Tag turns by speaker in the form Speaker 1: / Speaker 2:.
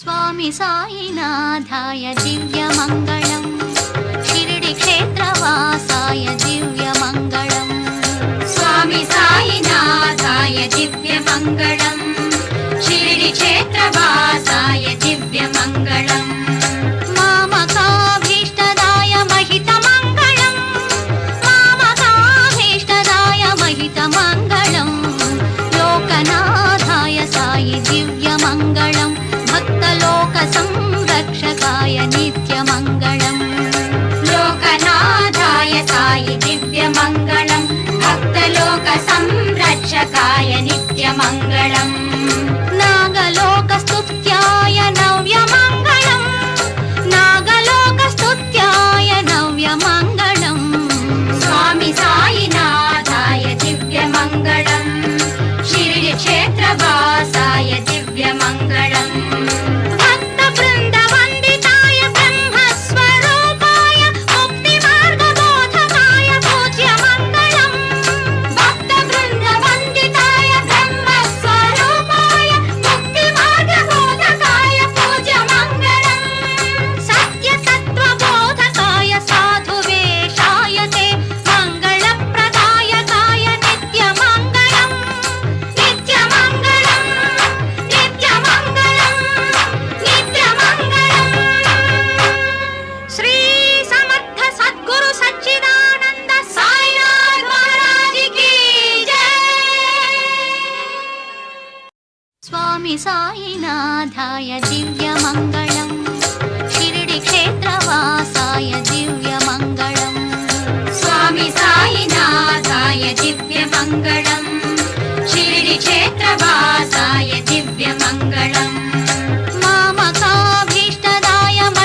Speaker 1: Swami साईनाथाय दिव्यमङ्गलम् Shirdi क्षेत्रवासाय दिव्यमङ्गलम् Swami साईनाथाय दिव्यमङ्गलम् Shirdi क्षेत्रवासाय दिव्यमङ्गलम् मामकाभीष्टदाय महितमङ्गलम् मामकाभीष्टदाय महितमङ्गलम् लोकनाथाय Sai दिव्यमङ्गलम् भक्तलोक संरक्षकाय नित्यमङ्गलम् लोकनाथाय Sai दिव्यमङ्गलम् भक्तलोक संरक्षकाय नित्यमङ्गलम् नागलोकस्तुत्याय नव्यमङ्गलम् नागलोकस्तुत्याय नव्यमङ्गलम् Swami साईनाथाय दिव्यमङ्गलम् Shirdi क्षेत्रवासाय दिव्यमङ्गलम् Swami साईनाथाय दिव्यमङ्गलम् Shirdi क्षेत्रवासाय दिव्यमङ्गलम् Swami साईनाथाय दिव्यमङ्गलम् Shirdi क्षेत्रवासाय दिव्यमङ्गलम्